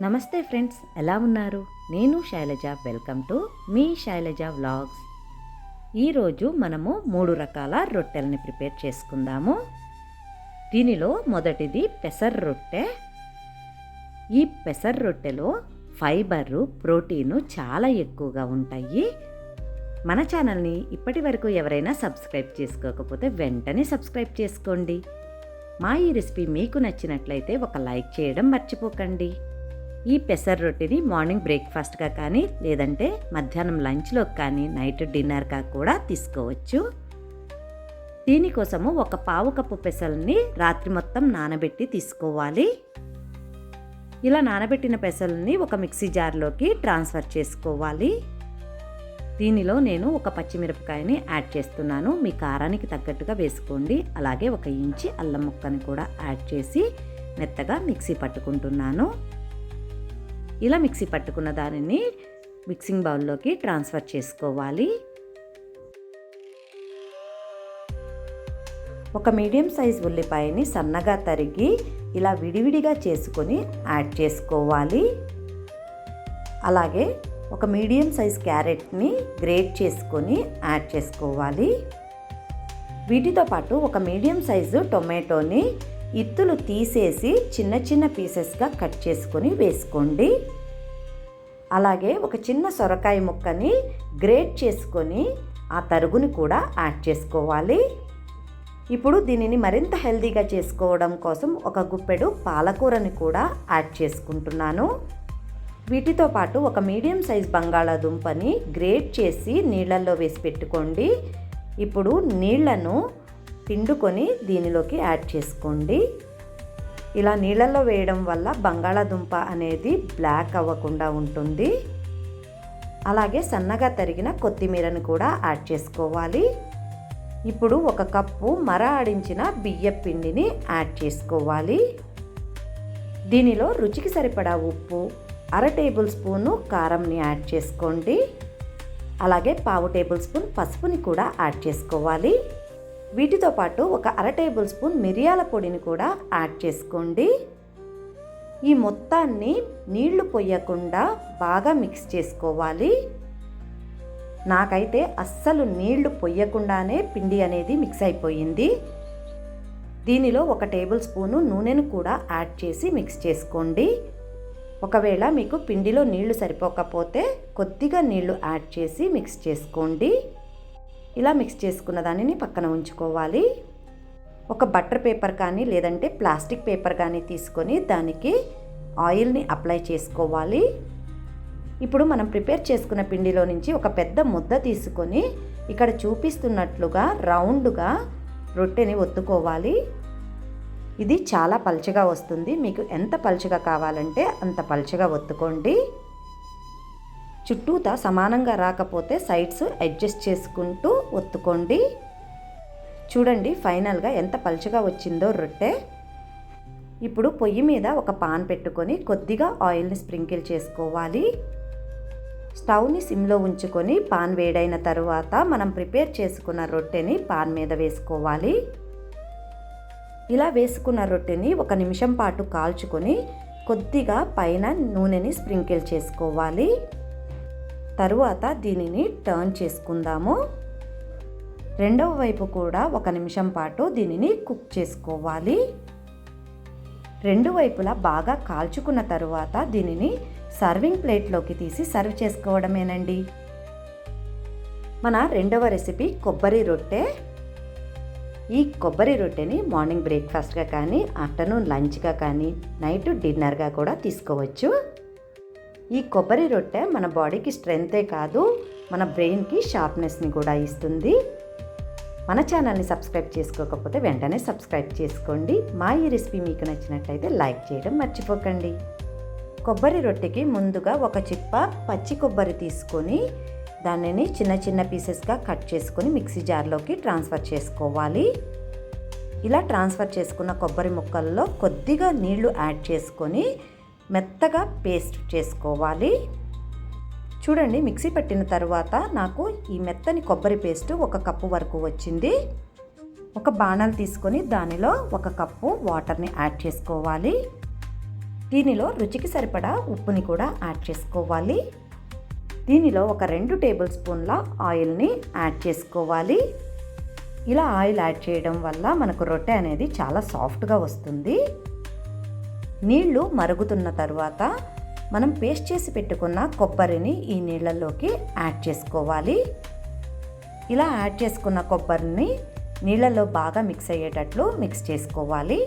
నమస్తే ఫ్రెండ్స్, ఎలా ఉన్నారు? నేను శైలజ. వెల్కమ్ టు మీ శైలజ వ్లాగ్స్. ఈరోజు మనము 3 రకాల రొట్టెల్ని ప్రిపేర్ చేసుకుందాము. దీనిలో మొదటిది పెసర రొట్టె. ఈ పెసర రొట్టెలో ఫైబరు, ప్రోటీను చాలా ఎక్కువగా ఉంటాయి. మన ఛానల్ని ఇప్పటి వరకు ఎవరైనా సబ్స్క్రైబ్ చేసుకోకపోతే వెంటనే సబ్స్క్రైబ్ చేసుకోండి. మా ఈ రెసిపీ మీకు నచ్చినట్లయితే ఒక లైక్ చేయడం మర్చిపోకండి. ఈ పెసర రొట్టెని మార్నింగ్ బ్రేక్ఫాస్ట్గా కానీ, లేదంటే మధ్యాహ్నం లంచ్లోకి కానీ, నైట్ డిన్నర్గా కూడా తీసుకోవచ్చు. దీనికోసము ఒక పావు కప్పు పెసల్ని రాత్రి మొత్తం నానబెట్టి తీసుకోవాలి. ఇలా నానబెట్టిన పెసల్ని ఒక మిక్సీ జార్లోకి ట్రాన్స్ఫర్ చేసుకోవాలి. దీనిలో నేను ఒక పచ్చిమిరపకాయని యాడ్ చేస్తున్నాను. మీ కారానికి తగ్గట్టుగా వేసుకోండి. అలాగే 1 ఇంచి అల్లం ముక్కని కూడా యాడ్ చేసి మెత్తగా మిక్సీ పట్టుకుంటున్నాను. ఇలా మిక్సీ పట్టుకున్న దానిని మిక్సింగ్ బౌల్లోకి ట్రాన్స్ఫర్ చేసుకోవాలి. ఒక మీడియం సైజ్ ఉల్లిపాయని సన్నగా తరిగి ఇలా విడివిడిగా చేసుకొని యాడ్ చేసుకోవాలి. అలాగే ఒక మీడియం సైజ్ క్యారెట్ని గ్రేట్ చేసుకొని యాడ్ చేసుకోవాలి. వీటితో పాటు ఒక మీడియం సైజు టొమాటోని ఇత్తులు తీసేసి చిన్న చిన్న పీసెస్గా కట్ చేసుకొని వేసుకోండి. అలాగే ఒక చిన్న సొరకాయ ముక్కని గ్రేట్ చేసుకొని ఆ తరుగుని కూడా యాడ్ చేసుకోవాలి. ఇప్పుడు దీనిని మరింత హెల్తీగా చేసుకోవడం కోసం ఒక గుప్పెడు పాలకూరని కూడా యాడ్ చేసుకుంటున్నాను. వీటితో పాటు ఒక మీడియం సైజ్ బంగాళాదుంపని గ్రేట్ చేసి నీళ్ళల్లో వేసి పెట్టుకోండి. ఇప్పుడు నీళ్లను పిండుకొని దీనిలోకి యాడ్ చేసుకోండి. ఇలా నీళ్ళల్లో వేయడం వల్ల బంగాళాదుంప అనేది బ్లాక్ అవ్వకుండా ఉంటుంది. అలాగే సన్నగా తరిగిన కొత్తిమీరని కూడా యాడ్ చేసుకోవాలి. ఇప్పుడు 1 కప్పు మర ఆడించిన బియ్యం పిండిని యాడ్ చేసుకోవాలి. దీనిలో రుచికి సరిపడా ఉప్పు, 1/2 టేబుల్ స్పూను కారంని యాడ్ చేసుకోండి. అలాగే 1/2 టేబుల్ స్పూన్ పసుపుని కూడా యాడ్ చేసుకోవాలి. వీటితో పాటు ఒక 1/2 టేబుల్ స్పూన్ మిరియాల పొడిని కూడా యాడ్ చేసుకోండి. ఈ మొత్తాన్ని నీళ్లు పొయ్యకుండా బాగా మిక్స్ చేసుకోవాలి. నాకైతే అస్సలు నీళ్లు పొయ్యకుండానే పిండి అనేది మిక్స్ అయిపోయింది. దీనిలో 1 టేబుల్ స్పూను నూనెను కూడా యాడ్ చేసి మిక్స్ చేసుకోండి. ఒకవేళ మీకు పిండిలో నీళ్లు సరిపోకపోతే కొద్దిగా నీళ్లు యాడ్ చేసి మిక్స్ చేసుకోండి. ఇలా మిక్స్ చేసుకున్న దానిని పక్కన ఉంచుకోవాలి. ఒక బటర్ పేపర్ కానీ లేదంటే ప్లాస్టిక్ పేపర్ కానీ తీసుకొని దానికి ఆయిల్ని అప్లై చేసుకోవాలి. ఇప్పుడు మనం ప్రిపేర్ చేసుకున్న పిండిలో నుంచి ఒక పెద్ద ముద్ద తీసుకొని ఇక్కడ చూపిస్తున్నట్లుగా రౌండ్గా రొట్టెని ఒత్తుకోవాలి. ఇది చాలా పల్చగా వస్తుంది. మీకు ఎంత పల్చగా కావాలంటే అంత పల్చగా ఒత్తుకోండి. చుట్టూతా సమానంగా రాకపోతే సైడ్స్ అడ్జస్ట్ చేసుకుంటూ ఒత్తుకోండి. చూడండి ఫైనల్గా ఎంత పల్చగా వచ్చిందో రొట్టె. ఇప్పుడు పొయ్యి మీద ఒక పాన్ పెట్టుకొని కొద్దిగా ఆయిల్ని స్ప్రింకిల్ చేసుకోవాలి. స్టవ్ని సిమ్లో ఉంచుకొని పాన్ వేడైన తరువాత మనం ప్రిపేర్ చేసుకున్న రొట్టెని పాన్ మీద వేసుకోవాలి. ఇలా వేసుకున్న రొట్టెని 1 నిమిషం పాటు కాల్చుకొని కొద్దిగా పైన నూనెని స్ప్రింకిల్ చేసుకోవాలి. తరువాత దీనిని టర్న్ చేసుకుందాము. రెండవ వైపు కూడా 1 నిమిషం పాటు దీనిని కుక్ చేసుకోవాలి. 2 వైపులా బాగా కాల్చుకున్న తరువాత దీనిని సర్వింగ్ ప్లేట్లోకి తీసి సర్వ్ చేసుకోవడమేనండి. మన రెండవ రెసిపీ కొబ్బరి రొట్టె. ఈ కొబ్బరి రొట్టెని మార్నింగ్ బ్రేక్ఫాస్ట్గా కానీ, ఆఫ్టర్నూన్ లంచ్గా కానీ, నైట్ డిన్నర్గా కూడా తీసుకోవచ్చు. ఈ కొబ్బరి రొట్టె మన బాడీకి స్ట్రెంగ్తే కాదు, మన బ్రెయిన్కి షార్ప్నెస్ని కూడా ఇస్తుంది. మన ఛానల్ని సబ్స్క్రైబ్ చేసుకోకపోతే వెంటనే సబ్స్క్రైబ్ చేసుకోండి. మా ఈ రెసిపీ మీకు నచ్చినట్లయితే లైక్ చేయడం మర్చిపోకండి. కొబ్బరి రొట్టెకి ముందుగా 1 చిప్ప పచ్చి కొబ్బరి తీసుకొని దానిని చిన్న చిన్న పీసెస్గా కట్ చేసుకొని మిక్సీ జార్లోకి ట్రాన్స్ఫర్ చేసుకోవాలి. ఇలా ట్రాన్స్ఫర్ చేసుకున్న కొబ్బరి ముక్కల్లో కొద్దిగా నీళ్లు యాడ్ చేసుకొని మెత్తగా పేస్ట్ చేసుకోవాలి. చూడండి మిక్సీ పెట్టిన తర్వాత నాకు ఈ మెత్తని కొబ్బరి పేస్ట్ 1 కప్పు వరకు వచ్చింది. ఒక బాణలు తీసుకొని దానిలో 1 కప్పు వాటర్ని యాడ్ చేసుకోవాలి. దీనిలో రుచికి సరిపడా ఉప్పుని కూడా యాడ్ చేసుకోవాలి. దీనిలో ఒక 2 టేబుల్ స్పూన్ల ఆయిల్ని యాడ్ చేసుకోవాలి. ఇలా ఆయిల్ యాడ్ చేయడం వల్ల మనకు రొట్టె అనేది చాలా సాఫ్ట్గా వస్తుంది. నీళ్లు మరుగుతున్న తర్వాత మనం పేస్ట్ చేసి పెట్టుకున్న కొబ్బరిని ఈ నీళ్ళల్లోకి యాడ్ చేసుకోవాలి. ఇలా యాడ్ చేసుకున్న కొబ్బరిని నీళ్ళల్లో బాగా మిక్స్ అయ్యేటట్లు మిక్స్ చేసుకోవాలి.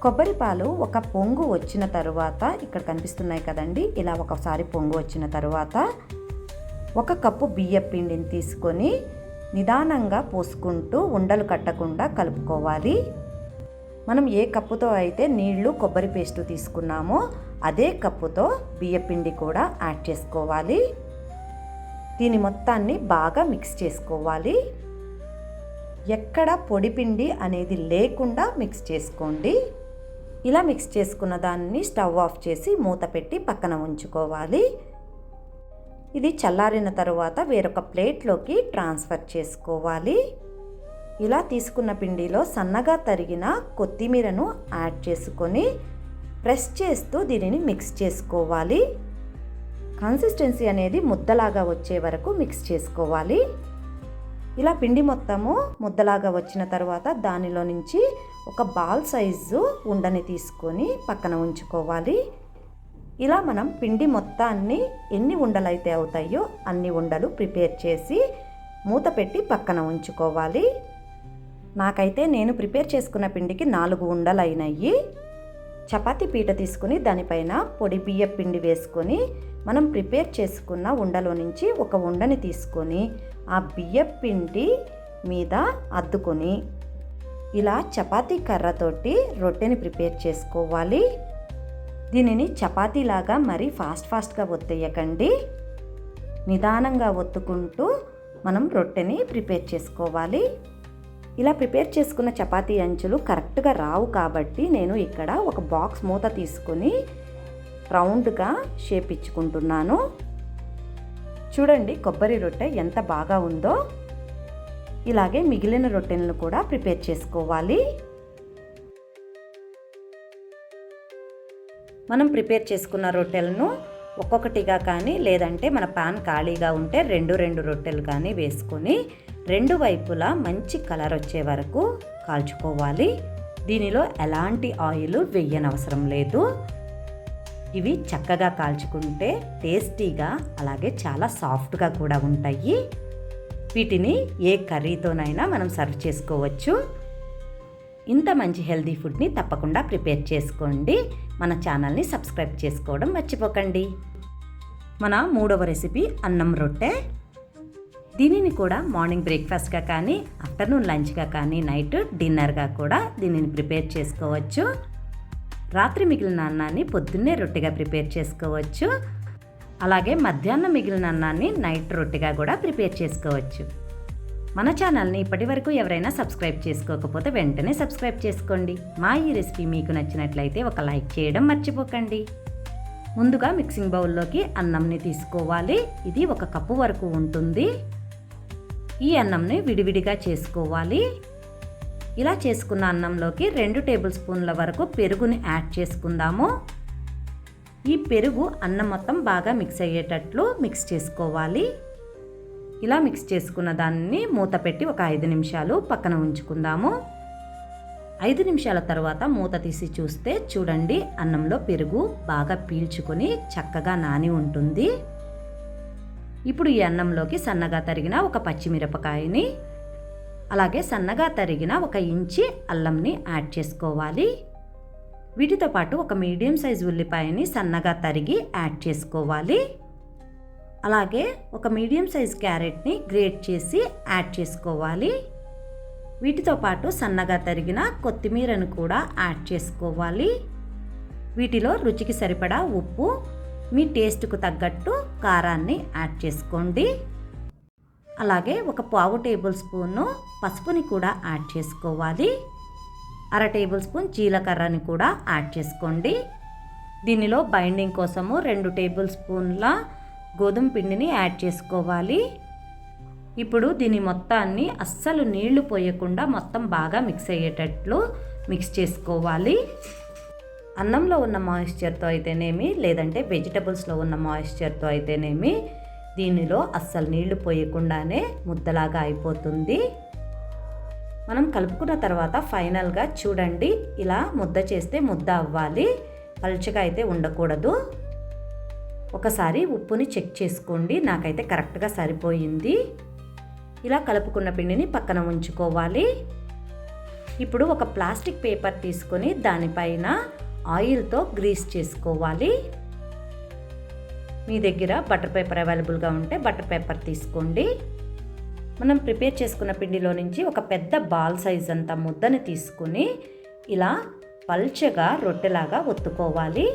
కొబ్బరి పాలు ఒక పొంగు వచ్చిన తర్వాత ఇక్కడ కనిపిస్తున్నాయి కదండి, ఇలా ఒకసారి పొంగు వచ్చిన తర్వాత 1 కప్పు బియ్యం పిండిని తీసుకొని నిదానంగా పోసుకుంటూ ఉండలు కట్టకుండా కలుపుకోవాలి. మనం ఏ కప్పుతో అయితే నీళ్లు కొబ్బరి పేస్టు తీసుకున్నామో అదే కప్పుతో బియ్యపిండి కూడా యాడ్ చేసుకోవాలి. దీని మొత్తాన్ని బాగా మిక్స్ చేసుకోవాలి. ఎక్కడ పొడిపిండి అనేది లేకుండా మిక్స్ చేసుకోండి. ఇలా మిక్స్ చేసుకున్న దాన్ని స్టవ్ ఆఫ్ చేసి మూత పెట్టి పక్కన ఉంచుకోవాలి. ఇది చల్లారిన తర్వాత వేరొక ప్లేట్లోకి ట్రాన్స్ఫర్ చేసుకోవాలి. ఇలా తీసుకున్న పిండిలో సన్నగా తరిగిన కొత్తిమీరను యాడ్ చేసుకొని ప్రెస్ చేస్తూ దీనిని మిక్స్ చేసుకోవాలి. కన్సిస్టెన్సీ అనేది ముద్దలాగా వచ్చే వరకు మిక్స్ చేసుకోవాలి. ఇలా పిండి మొత్తము ముద్దలాగా వచ్చిన తర్వాత దానిలో నుంచి ఒక బాల్ సైజు ఉండని తీసుకొని పక్కన ఉంచుకోవాలి. ఇలా మనం పిండి మొత్తాన్ని ఎన్ని ఉండలైతే అవుతాయో అన్ని ఉండలు ప్రిపేర్ చేసి మూత పెట్టి పక్కన ఉంచుకోవాలి. నాకైతే నేను ప్రిపేర్ చేసుకున్న పిండికి 4 ఉండలు అయినాయి. చపాతీ పీట తీసుకుని దానిపైన పొడి బియ్య పిండి వేసుకొని మనం ప్రిపేర్ చేసుకున్న ఉండలో నుంచి ఒక ఉండని తీసుకొని ఆ బియ్య పిండి మీద అద్దుకొని ఇలా చపాతీ కర్రతోటి రొట్టెని ప్రిపేర్ చేసుకోవాలి. దీనిని చపాతీలాగా మరీ ఫాస్ట్గా ఒత్తేయకండి. నిదానంగా ఒత్తుకుంటూ మనం రొట్టెని ప్రిపేర్ చేసుకోవాలి. ఇలా ప్రిపేర్ చేసుకున్న చపాతీ అంచులు కరెక్ట్గా రావు కాబట్టి నేను ఇక్కడ ఒక బాక్స్ మూత తీసుకొని రౌండ్గా షేప్ ఇచ్చుకుంటున్నాను. చూడండి కొబ్బరి రొట్టె ఎంత బాగా ఉందో. ఇలాగే మిగిలిన రొట్టెలను కూడా ప్రిపేర్ చేసుకోవాలి. మనం ప్రిపేర్ చేసుకున్న రొట్టెలను ఒక్కొక్కటిగా కానీ లేదంటే మన పాన్ ఖాళీగా ఉంటే 2 రొట్టెలు కానీ వేసుకొని 2 వైపులా మంచి కలర్ వచ్చే వరకు కాల్చుకోవాలి. దీనిలో ఎలాంటి ఆయిల్ వేయనవసరం లేదు. ఇవి చక్కగా కాల్చుకుంటే టేస్టీగా అలాగే చాలా సాఫ్ట్గా కూడా ఉంటాయి. వీటిని ఏ కర్రీతోనైనా మనం సర్వ్ చేసుకోవచ్చు. ఇంత మంచి హెల్దీ ఫుడ్ని తప్పకుండా ప్రిపేర్ చేసుకోండి. మన ఛానల్ని సబ్స్క్రైబ్ చేసుకోవడం మర్చిపోకండి. మన 3వ రెసిపీ అన్నం రొట్టె. దీనిని కూడా మార్నింగ్ బ్రేక్ఫాస్ట్గా కానీ ఆఫ్టర్నూన్ లంచ్గా కానీ నైట్ డిన్నర్గా కూడా దీనిని ప్రిపేర్ చేసుకోవచ్చు. రాత్రి మిగిలిన అన్నాన్ని పొద్దున్నే రొట్టెగా ప్రిపేర్ చేసుకోవచ్చు. అలాగే మధ్యాహ్నం మిగిలిన అన్నాన్ని నైట్ రొట్టెగా కూడా ప్రిపేర్ చేసుకోవచ్చు. మన ఛానల్ని ఇప్పటి వరకు ఎవరైనా సబ్స్క్రైబ్ చేసుకోకపోతే వెంటనే సబ్స్క్రైబ్ చేసుకోండి. మా ఈ రెసిపీ మీకు నచ్చినట్లయితే ఒక లైక్ చేయడం మర్చిపోకండి. ముందుగా మిక్సింగ్ బౌల్లోకి అన్నంని తీసుకోవాలి. ఇది 1 కప్పు వరకు ఉంటుంది. ఈ అన్నంని విడివిడిగా చేసుకోవాలి. ఇలా చేసుకున్న అన్నంలోకి 2 టేబుల్ స్పూన్ల వరకు పెరుగుని యాడ్ చేసుకుందాము. ఈ పెరుగు అన్నం మొత్తం బాగా మిక్స్ అయ్యేటట్లు మిక్స్ చేసుకోవాలి. ఇలా మిక్స్ చేసుకున్న దాన్ని మూత పెట్టి ఒక 5 నిమిషాలు పక్కన ఉంచుకుందాము. 5 నిమిషాల తర్వాత మూత తీసి చూస్తే చూడండి అన్నంలో పెరుగు బాగా పీల్చుకొని చక్కగా నాని ఉంటుంది. ఇప్పుడు ఈ అన్నంలోకి సన్నగా తరిగిన ఒక పచ్చిమిరపకాయని అలాగే సన్నగా తరిగిన 1 ఇంచి అల్లంని యాడ్ చేసుకోవాలి. వీటితో పాటు ఒక మీడియం సైజు ఉల్లిపాయని సన్నగా తరిగి యాడ్ చేసుకోవాలి. అలాగే ఒక మీడియం సైజ్ క్యారెట్ని గ్రేట్ చేసి యాడ్ చేసుకోవాలి. వీటితో పాటు సన్నగా తరిగిన కొత్తిమీరను కూడా యాడ్ చేసుకోవాలి. వీటిలో రుచికి సరిపడా ఉప్పు, మీ టేస్ట్కు తగ్గట్టు కారాన్ని యాడ్ చేసుకోండి. అలాగే ఒక 1/2 టేబుల్ స్పూను పసుపుని కూడా యాడ్ చేసుకోవాలి. 1/2 టేబుల్ స్పూన్ జీలకర్రని కూడా యాడ్ చేసుకోండి. దీనిలో బైండింగ్ కోసము 2 టేబుల్ స్పూన్ల గోధుమ పిండిని యాడ్ చేసుకోవాలి. ఇప్పుడు దీని మొత్తాన్ని అస్సలు నీళ్లు పోయకుండా మొత్తం బాగా మిక్స్ అయ్యేటట్లు మిక్స్ చేసుకోవాలి. అన్నంలో ఉన్న మాయిశ్చర్తో అయితేనేమి, లేదంటే వెజిటబుల్స్లో ఉన్న మాయిశ్చర్తో అయితేనేమి దీనిలో అస్సలు నీళ్లు పోయకుండానే ముద్దలాగా అయిపోతుంది. మనం కలుపుకున్న తర్వాత ఫైనల్గా చూడండి, ఇలా ముద్ద చేస్తే ముద్ద అవ్వాలి, పల్చగా అయితే ఉండకూడదు. ఒకసారి ఉప్పుని చెక్ చేసుకోండి, నాకైతే కరెక్ట్గా సరిపోయింది. ఇలా కలుపుకున్న పిండిని పక్కన ఉంచుకోవాలి. ఇప్పుడు ఒక ప్లాస్టిక్ పేపర్ తీసుకొని దానిపైన ఆయిల్తో గ్రీస్ చేసుకోవాలి. మీ దగ్గర బటర్ పేపర్ అవైలబుల్గా ఉంటే బటర్ పేపర్ తీసుకోండి. మనం ప్రిపేర్ చేసుకున్న పిండిలో నుంచి ఒక పెద్ద బాల్ సైజ్ అంత ముద్దని తీసుకుని ఇలా పల్చగా రొట్టెలాగా ఒత్తుకోవాలి.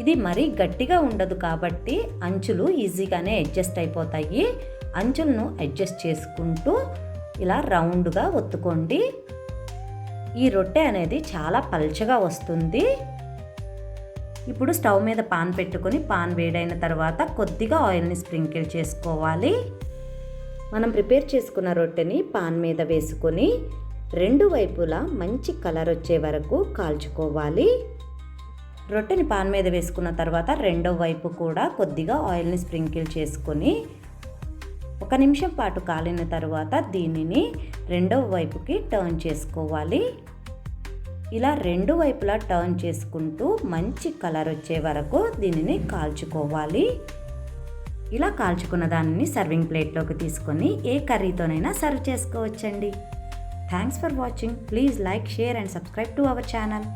ఇది మరీ గట్టిగా ఉండదు కాబట్టి అంచులు ఈజీగానే అడ్జస్ట్ అయిపోతాయి. అంచులను అడ్జస్ట్ చేసుకుంటూ ఇలా రౌండ్గా ఒత్తుకోండి. ఈ రొట్టె అనేది చాలా పల్చగా వస్తుంది. ఇప్పుడు స్టవ్ మీద పాన్ పెట్టుకొని పాన్ వేడైన తర్వాత కొద్దిగా ఆయిల్ని స్ప్రింకిల్ చేసుకోవాలి. మనం ప్రిపేర్ చేసుకున్న రొట్టెని పాన్ మీద వేసుకొని రెండు వైపులా మంచి కలర్ వచ్చే వరకు కాల్చుకోవాలి. రొట్టెని పాన్ మీద వేసుకున్న తర్వాత రెండో వైపు కూడా కొద్దిగా ఆయిల్ని స్ప్రింకిల్ చేసుకొని 1 నిమిషం పాటు కాలిన తర్వాత దీనిని రెండో వైపుకి టర్న్ చేసుకోవాలి. ఇలా రెండు వైపులా టర్న్ చేసుకుంటూ మంచి కలర్ వచ్చే వరకు దీనిని కాల్చుకోవాలి. ఇలా కాల్చుకున్న దానిని సర్వింగ్ ప్లేట్లోకి తీసుకొని ఏ కర్రీతోనైనా సర్వ్ చేసుకోవచ్చండి. Thanks for watching. Please like, share and subscribe to our channel.